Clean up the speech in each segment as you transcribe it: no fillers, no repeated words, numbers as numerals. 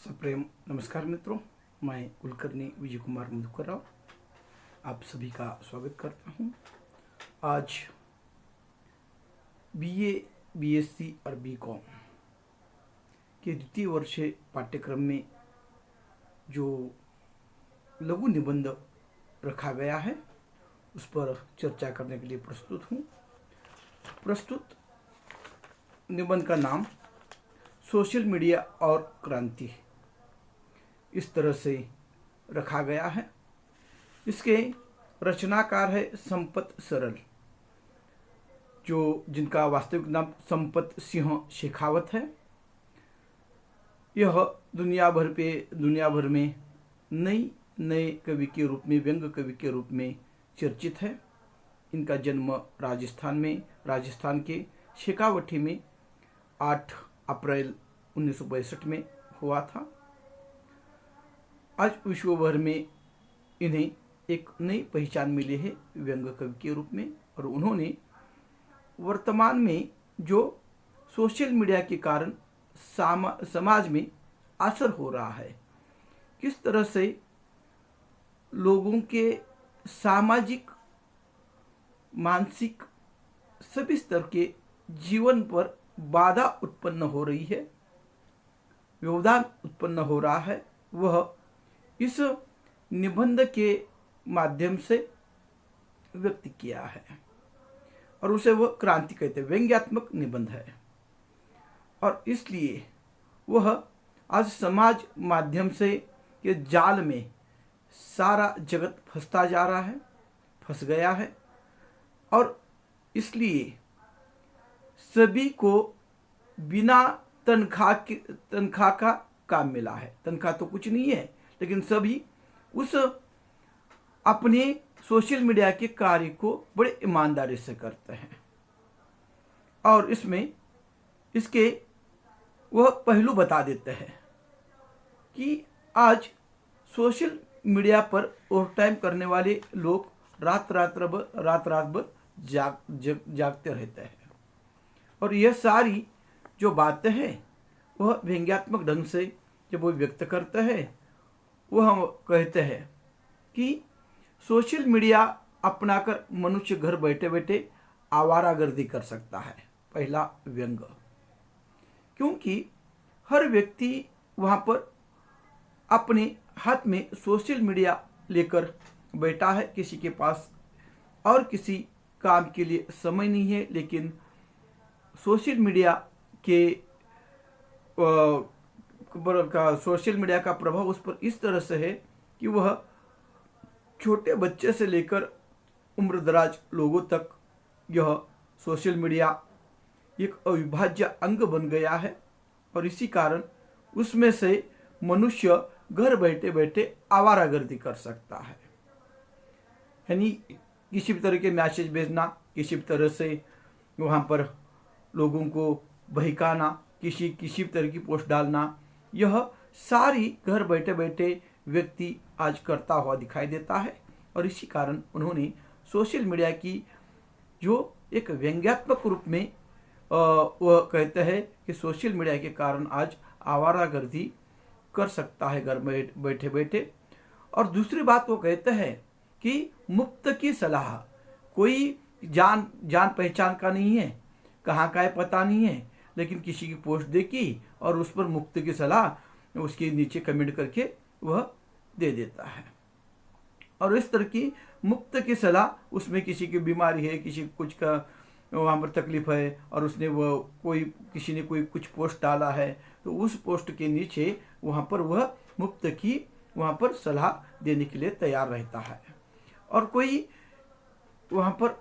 सप्रेम नमस्कार मित्रों, मैं कुलकर्णी विजय कुमार मधुकर राव आप सभी का स्वागत करता हूं। आज बीए, बीएससी और बीकॉम के द्वितीय वर्ष पाठ्यक्रम में जो लघु निबंध रखा गया है उस पर चर्चा करने के लिए प्रस्तुत हूं। प्रस्तुत निबंध का नाम सोशल मीडिया और क्रांति इस तरह से रखा गया है। इसके रचनाकार है संपत सरल, जिनका वास्तविक नाम संपत सिंह शेखावत है। यह दुनिया भर में नए कवि के रूप में, व्यंग्य कवि के रूप में चर्चित है। इनका जन्म राजस्थान के शेखावटी में 8 अप्रैल 1962 में हुआ था। आज विश्व भर में इन्हें एक नई पहचान मिली है व्यंग्य कवि के रूप में, और उन्होंने वर्तमान में जो सोशल मीडिया के कारण समाज में असर हो रहा है, किस तरह से लोगों के सामाजिक, मानसिक सभी स्तर के जीवन पर बाधा उत्पन्न हो रही है, व्यवधान उत्पन्न हो रहा है, वह इस निबंध के माध्यम से व्यक्त किया है। और उसे वह क्रांति कहते हैं, व्यंग्यात्मक निबंध है। और इसलिए वह आज समाज माध्यम से के जाल में सारा जगत फंस गया है। और इसलिए सभी को बिना तनख्वाह का काम मिला है। तनख्वाह तो कुछ नहीं है, लेकिन सभी उस अपने सोशल मीडिया के कार्य को बड़े ईमानदारी से करते हैं। और इसके वह पहलू बता देते हैं कि आज सोशल मीडिया पर ओवर टाइम करने वाले लोग रात भर जागते रहते हैं। और यह सारी जो बातें हैं वह व्यंग्यात्मक ढंग से जब वो व्यक्त करते हैं, वह हम कहते हैं कि सोशल मीडिया अपनाकर मनुष्य घर बैठे बैठे आवारागर्दी कर सकता है। पहला व्यंग, क्योंकि हर व्यक्ति वहाँ पर अपने हाथ में सोशल मीडिया लेकर बैठा है। किसी के पास और किसी काम के लिए समय नहीं है, लेकिन सोशल मीडिया का प्रभाव उस पर इस तरह से है कि वह छोटे बच्चे से लेकर उम्रदराज लोगों तक यह सोशल मीडिया एक अविभाज्य अंग बन गया है। और इसी कारण उसमें से मनुष्य घर बैठे बैठे आवारागर्दी कर सकता है। यानी किसी भी तरह के मैसेज भेजना, किसी भी तरह से वहाँ पर लोगों को बहकाना, किसी भी तरह की पोस्ट डालना, यह सारी घर बैठे बैठे व्यक्ति आज करता हुआ दिखाई देता है। और इसी कारण उन्होंने सोशल मीडिया की जो एक व्यंग्यात्मक रूप में वह कहते हैं कि सोशल मीडिया के कारण आज आवारागर्दी कर सकता है घर में बैठे बैठे। और दूसरी बात वो कहते हैं कि मुफ्त की सलाह, कोई जान पहचान का नहीं है, कहाँ का है पता नहीं है, लेकिन किसी की पोस्ट देखी और उस पर मुफ्त की सलाह उसके नीचे कमेंट करके वह दे देता है। और इस तरह की मुफ्त की सलाह, उसमें किसी की बीमारी है, किसी कुछ का वहाँ पर तकलीफ है, और उसने किसी ने कोई कुछ पोस्ट डाला है, तो उस पोस्ट के नीचे वहाँ पर वह मुफ्त की वहाँ पर सलाह देने के लिए तैयार रहता है। और कोई वहाँ पर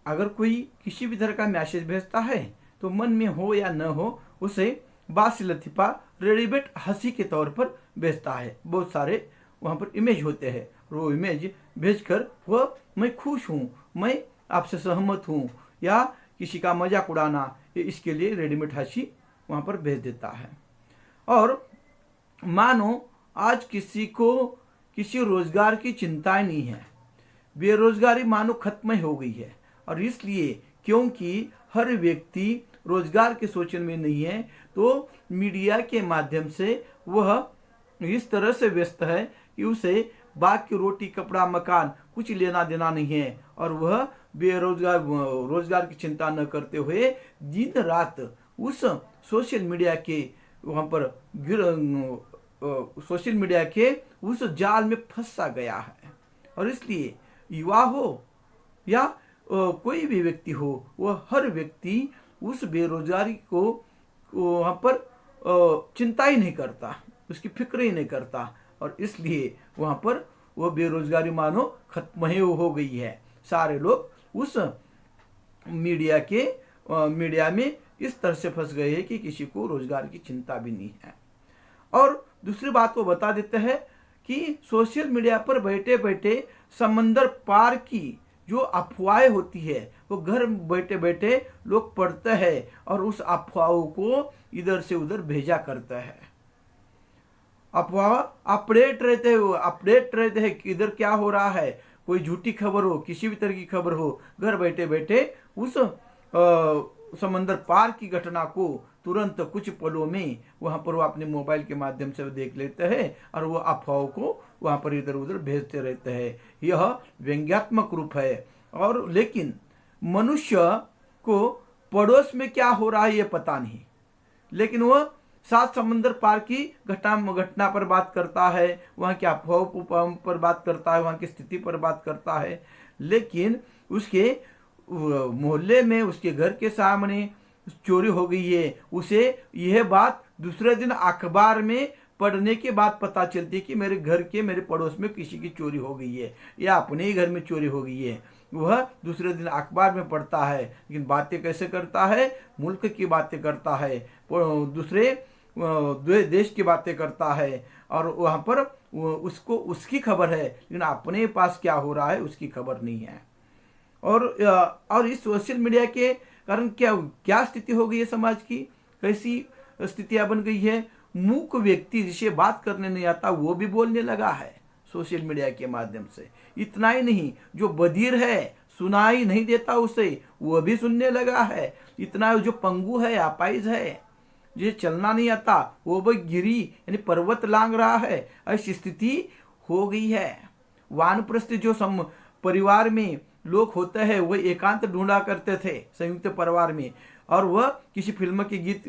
अगर कोई किसी भी तरह का मैसेज भेजता है तो मन में हो या न हो, उसे बासी लतीफ़ा रेडीमेड हंसी के तौर पर भेजता है। बहुत सारे वहाँ पर इमेज होते हैं, वो इमेज भेजकर वह मैं खुश हूँ, मैं आपसे सहमत हूँ, या किसी का मजाक उड़ाना, ये इसके लिए रेडीमेड हंसी वहाँ पर भेज देता है। और मानो आज किसी को किसी रोजगार की चिंता नहीं है, बेरोजगारी मानो खत्म हो गई है। और इसलिए क्योंकि हर व्यक्ति रोजगार के सोचने में नहीं है, तो मीडिया के माध्यम से वह इस तरह से व्यस्त है कि उसे बाकी रोटी कपड़ा मकान कुछ लेना देना नहीं है, और वह रोजगार की चिंता न करते हुए दिन रात उस सोशल मीडिया के वहाँ पर सोशल मीडिया के उस जाल में फंसा गया है। और इसलिए युवा हो या कोई भी व्यक्ति हो, वह हर व्यक्ति उस बेरोजगारी को वहाँ पर चिंता ही नहीं करता, उसकी फिक्र ही नहीं करता, और इसलिए वहाँ पर वह बेरोजगारी मानो खत्म ही हो गई है। सारे लोग उस मीडिया में इस तरह से फंस गए हैं कि किसी को रोजगार की चिंता भी नहीं है। और दूसरी बात वो बता देते हैं कि सोशल मीडिया पर बैठे बैठे समंदर पार की जो अफवाहें होती है वो घर बैठे बैठे लोग पढ़ते हैं और उस अफवाहों को इधर से उधर भेजा करता है। अफवाह अपडेट रहते हैं कि इधर क्या हो रहा है, कोई झूठी खबर हो, किसी भी तरह की खबर हो, घर बैठे बैठे उस समंदर पार की घटना को तुरंत कुछ पलों में वहाँ पर वो अपने मोबाइल के माध्यम से देख लेते हैं और वो अफवाहों को वहाँ पर इधर उधर भेजते रहते हैं। यह व्यंग्यात्मक रूप है। और लेकिन मनुष्य को पड़ोस में क्या हो रहा है ये पता नहीं, लेकिन वह सात समंदर पार की घटना पर बात करता है, वहाँ की अफवाहों पर बात करता है, वहाँ की स्थिति पर बात करता है, लेकिन उसके मोहल्ले में, उसके घर के सामने चोरी हो गई है, उसे यह बात दूसरे दिन अखबार में पढ़ने के बाद पता चलती है कि मेरे पड़ोस में किसी की चोरी हो गई है या अपने ही घर में चोरी हो गई है। वह दूसरे दिन अखबार में पढ़ता है, लेकिन बातें कैसे करता है, मुल्क की बातें करता है, दूसरे देश की बातें करता है, और वहाँ पर उसको उसकी खबर है, लेकिन अपने पास क्या हो रहा है उसकी खबर नहीं है। और इस सोशल मीडिया के कारण क्या स्थिति हो गई है समाज की, कैसी स्थितियां बन गई है। मूक व्यक्ति जिसे बात करने नहीं आता वो भी बोलने लगा है सोशल मीडिया के माध्यम से। इतना ही नहीं, जो बधिर है, सुनाई नहीं देता उसे, वो भी सुनने लगा है। इतना जो पंगु है, अपाइज है, जिसे चलना नहीं आता, वो भी गिरी यानी पर्वत लांग रहा है, ऐसी स्थिति हो गई है। वानप्रस्थ जो परिवार में लोग होते हैं वह एकांत ढूंढा करते थे संयुक्त परिवार में, और वह किसी फिल्म के गीत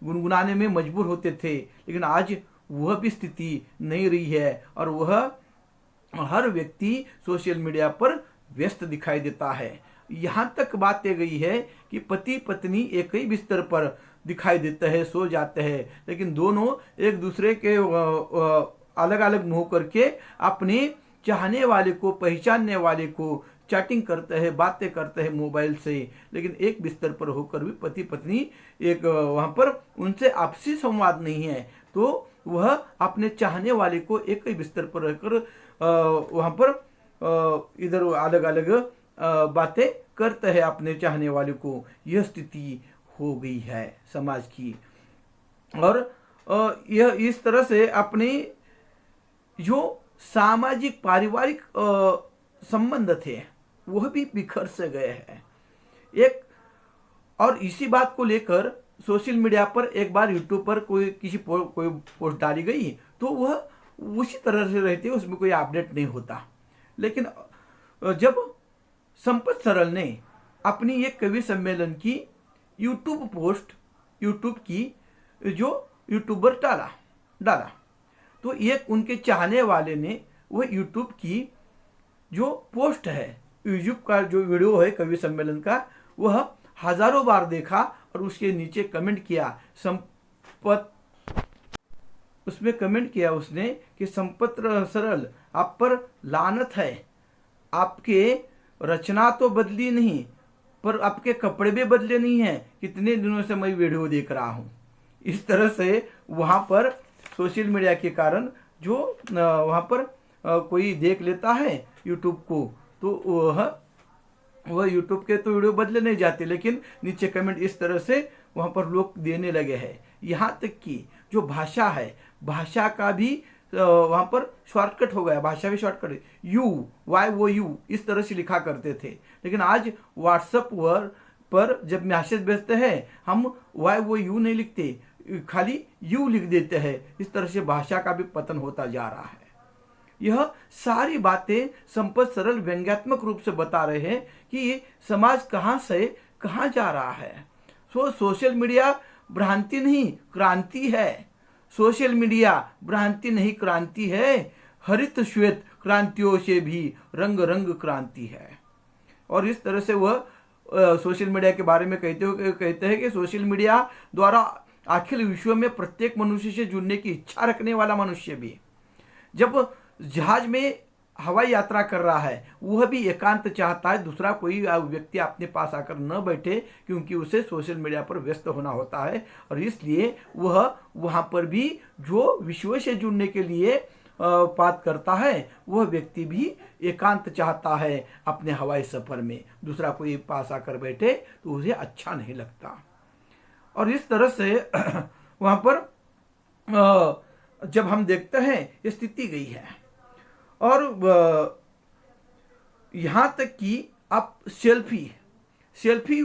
गुनगुनाने में मजबूर होते थे, लेकिन आज वह भी स्थिति नहीं रही है, और वह हर व्यक्ति सोशल मीडिया पर व्यस्त दिखाई देता है। यहाँ तक बात गई है कि पति पत्नी एक ही बिस्तर पर दिखाई देते हैं, सो जाते हैं, लेकिन दोनों एक दूसरे के अलग अलग मुंह करके अपने चाहने वाले को, पहचानने वाले को चैटिंग करते हैं, बातें करते हैं मोबाइल से, लेकिन एक बिस्तर पर होकर भी पति पत्नी एक वहाँ पर उनसे आपसी संवाद नहीं है, तो वह अपने चाहने वाले को एक ही बिस्तर पर रहकर वहाँ पर इधर अलग अलग बातें करते हैं अपने चाहने वाले को। यह स्थिति हो गई है समाज की, और यह इस तरह से अपने जो सामाजिक पारिवारिक संबंध थे वह भी बिखर से गए हैं। और इसी बात को लेकर सोशल मीडिया पर एक बार यूट्यूब पर कोई पोस्ट डाली गई तो वह उसी तरह से रहती है, उसमें कोई अपडेट नहीं होता। लेकिन जब संपत सरल ने अपनी एक कवि सम्मेलन की यूट्यूब की जो यूट्यूबर डाला तो एक उनके चाहने वाले ने वह यूट्यूब की जो पोस्ट है, यूट्यूब का जो वीडियो है कवि सम्मेलन का, वह हजारों बार देखा और उसके नीचे कमेंट किया उसमें कमेंट किया उसने कि संपत सरल आप पर लानत है, आपके रचना तो बदली नहीं पर आपके कपड़े भी बदले नहीं हैं, कितने दिनों से मैं वीडियो देख रहा हूँ। इस तरह से वहाँ पर सोशल मीडिया के कारण जो वहाँ पर कोई देख लेता है यूट्यूब को, तो वह यूट्यूब के तो वीडियो बदले नहीं जाते, लेकिन नीचे कमेंट इस तरह से वहाँ पर लोग देने लगे हैं। यहाँ तक कि जो भाषा है, भाषा का भी वहाँ पर शॉर्टकट हो गया, भाषा भी शॉर्टकट, YOU इस तरह से लिखा करते थे, लेकिन आज व्हाट्सएप पर पर जब मैसेज भेजते हैं हम वाई वो यू नहीं लिखते, खाली यू लिख देते हैं। इस तरह से भाषा का भी पतन होता जा रहा है। यह सारी बातें संपत सरल व्यंग्यात्मक रूप से बता रहे हैं कि ये समाज कहाँ से कहाँ जा रहा है। सोशल मीडिया भ्रांति नहीं क्रांति है। सोशल मीडिया भ्रांति नहीं क्रांति है। हरित श्वेत क्रांतियों से भी रंग रंग क्रांति है। और इस तरह से वह सोशल मीडिया के बारे में कहते हैं कि सोशल मीडिया द्वारा अखिल विश्व में प्रत्येक मनुष्य से जुड़ने की इच्छा रखने वाला मनुष्य भी जब जहाज में हवाई यात्रा कर रहा है, वह भी एकांत चाहता है, दूसरा कोई व्यक्ति अपने पास आकर न बैठे, क्योंकि उसे सोशल मीडिया पर व्यस्त होना होता है। और इसलिए वह वहाँ पर भी जो विश्व से जुड़ने के लिए बात करता है, वह व्यक्ति भी एकांत चाहता है अपने हवाई सफर में, दूसरा कोई पास आकर बैठे तो उसे अच्छा नहीं लगता। और इस तरह से वहाँ पर जब हम देखते हैं स्थिति गई है। और यहाँ तक कि आप सेल्फी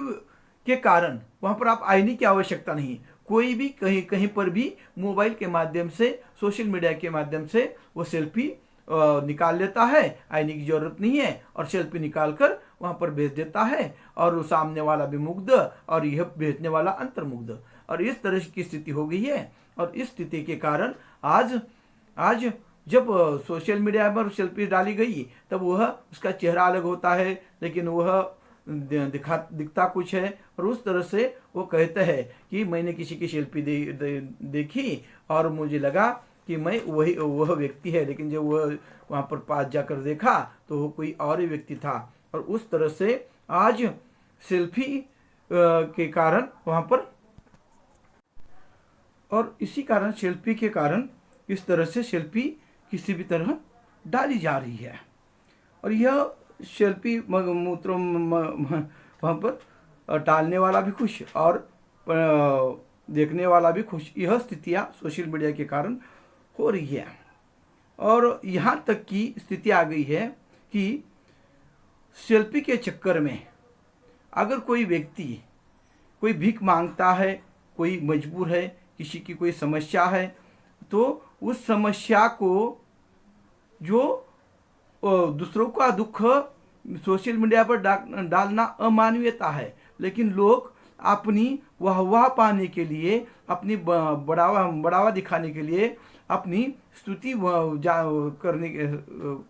के कारण वहाँ पर आप आईने की आवश्यकता नहीं, कोई भी कहीं पर भी मोबाइल के माध्यम से सोशल मीडिया के माध्यम से वो सेल्फी निकाल लेता है, आईने की जरूरत नहीं है, और सेल्फी निकाल कर वहाँ पर भेज देता है, और वो सामने वाला भी मुग्ध और यह भेजने वाला अंतर्मुग्ध। और इस तरह की स्थिति हो गई है। और इस स्थिति के कारण आज जब सोशल मीडिया पर सेल्फी डाली गई तब वह उसका चेहरा अलग होता है, लेकिन वह दिखता कुछ है। और उस तरह से वो कहते हैं कि मैंने किसी की सेल्फी देखी और मुझे लगा कि मैं वह व्यक्ति है, लेकिन जब वह वहाँ पर पास जाकर देखा तो वो कोई और ही व्यक्ति था। और उस तरह से आज सेल्फी के कारण वहाँ पर, और इसी कारण सेल्फी के कारण इस तरह से सेल्फी किसी भी तरह डाली जा रही है। और यह सेल्फी मूत्र वहाँ पर डालने वाला भी खुश और देखने वाला भी खुश, यह स्थितियाँ सोशल मीडिया के कारण हो रही है। और यहाँ तक की स्थिति आ गई है कि सेल्फी के चक्कर में अगर कोई व्यक्ति कोई भीख मांगता है, कोई मजबूर है, किसी की कोई समस्या है, तो उस समस्या को जो दूसरों का दुख सोशल मीडिया पर डालना अमानवीयता है, लेकिन लोग अपनी वाहवाह पाने के लिए, अपनी बढ़ावा दिखाने के लिए, अपनी स्तुति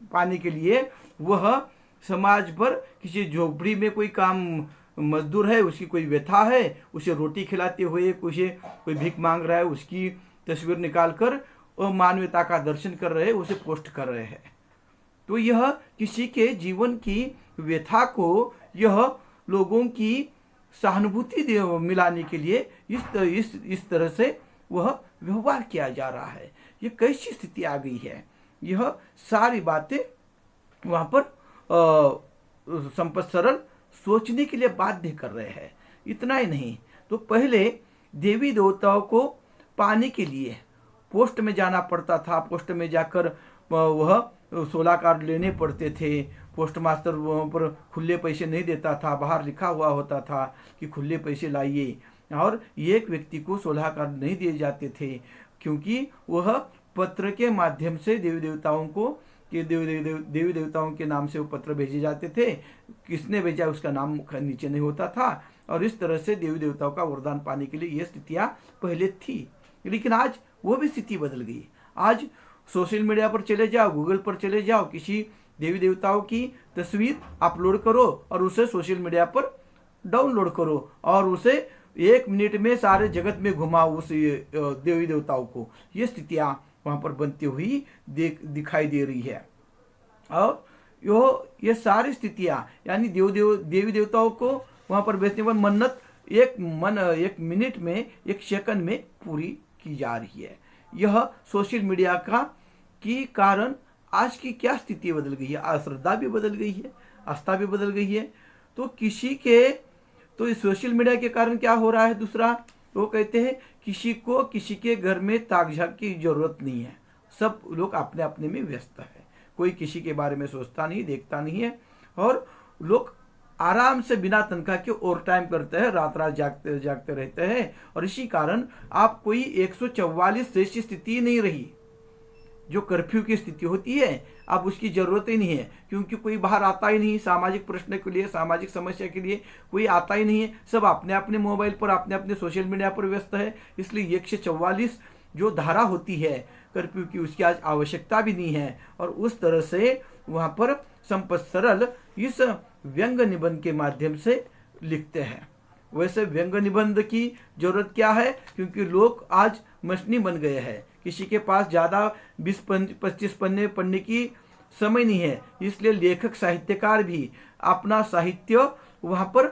पाने के लिए वह समाज पर किसी झोपड़ी में कोई काम मजदूर है, उसकी कोई व्यथा है, उसे रोटी खिलाते हुए कोई भीख मांग रहा है, उसकी तस्वीर निकालकर मानवता का दर्शन कर रहे हैं, उसे पोस्ट कर रहे हैं। तो यह किसी के जीवन की व्यथा को यह लोगों की सहानुभूति मिलाने के लिए इस तरह से वह व्यवहार किया जा रहा है। ये कैसी स्थिति आ गई है। यह सारी बातें वहाँ पर संपत सरल सोचने के लिए बाध्य कर रहे हैं। इतना ही नहीं तो पहले देवी देवताओं को पाने के लिए पोस्ट में जाना पड़ता था, पोस्ट में जाकर वह 16 कार्ड लेने पड़ते थे। पोस्ट मास्टर वहाँ पर खुले पैसे नहीं देता था, बाहर लिखा हुआ होता था कि खुले पैसे लाइए, और एक व्यक्ति को 16 कार्ड नहीं दिए जाते थे, क्योंकि वह पत्र के माध्यम से देवी देवताओं के नाम से वो पत्र भेजे जाते थे। किसने भेजा उसका नाम नीचे नहीं होता था। और इस तरह से देवी देवताओं का वरदान पाने के लिए ये स्थितियाँ पहले थी, लेकिन आज वो भी स्थिति बदल गई। आज सोशल मीडिया पर चले जाओ, गूगल पर चले जाओ, किसी देवी देवताओं की तस्वीर अपलोड करो और उसे सोशल मीडिया पर डाउनलोड करो और उसे 1 मिनट में सारे जगत में घुमाओ उस देवी देवताओं को। ये स्थितियाँ वहाँ पर बनती हुई दिखाई दे रही है। और ये सारी स्थितियाँ यानी देवी देवताओं को वहाँ पर बेचने पर मन्नत 1 मिनट में 1 सेकंड में पूरी की जा रही है। यह सोशल मीडिया की कारण आज की क्या स्थिति बदल गई है। अश्रद्धा भी बदल गई है, आस्था भी बदल गई है। तो इस सोशल मीडिया के कारण क्या हो रहा है। दूसरा वो कहते हैं किसी के घर में ताक झाक की जरूरत नहीं है, सब लोग अपने अपने में व्यस्त है, कोई किसी के बारे में सोचता नहीं, देखता नहीं है, और लोग आराम से बिना तनख्वाह के ओवर टाइम करते हैं, रात रात जागते जागते रहते हैं, और इसी कारण आप कोई 144 जैसी स्थिति नहीं रही। जो कर्फ्यू की स्थिति होती है अब उसकी जरूरत ही नहीं है, क्योंकि कोई बाहर आता ही नहीं, सामाजिक प्रश्न के लिए, सामाजिक समस्या के लिए कोई आता ही नहीं है। सब अपने अपने मोबाइल पर, अपने अपने सोशल मीडिया पर व्यस्त है। इसलिए 144 जो धारा होती है कर्फ्यू की, उसकी आज आवश्यकता भी नहीं है। और उस तरह से वहाँ पर संपत सरल इस व्यंग निबंध के माध्यम से लिखते हैं। वैसे व्यंग निबंध की जरूरत क्या है, क्योंकि लोग आज मशीनी बन गए हैं, किसी के पास ज़्यादा 20-25 पन्ने पढ़ने की समय नहीं है। इसलिए लेखक साहित्यकार भी अपना साहित्य वहाँ पर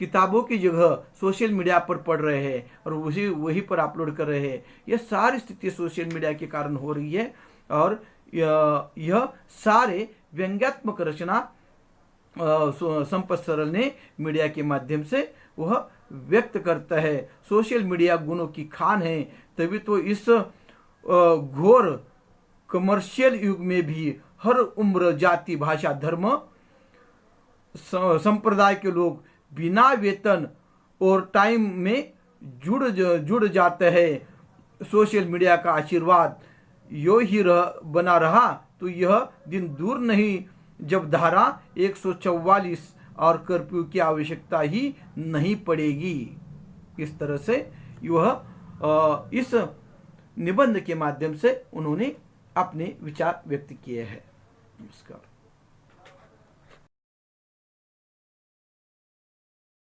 किताबों की जगह सोशल मीडिया पर पढ़ रहे हैं और वही पर अपलोड कर रहे हैं। यह सारी स्थिति सोशल मीडिया के कारण हो रही है। और यह सारे व्यंग्यात्मक रचना संपत सरल ने मीडिया के माध्यम से वह व्यक्त करता है। सोशल मीडिया गुणों की खान है, तभी तो इस घोर कमर्शियल युग में भी हर उम्र, जाति, भाषा, धर्म, संप्रदाय के लोग बिना वेतन और टाइम में जुड़ जाते हैं। सोशल मीडिया का आशीर्वाद यो ही बना रहा तो यह दिन दूर नहीं जब धारा 144 और कर्फ्यू की आवश्यकता ही नहीं पड़ेगी। इस तरह से यह इस निबंध के माध्यम से उन्होंने अपने विचार व्यक्त किए हैं। नमस्कार।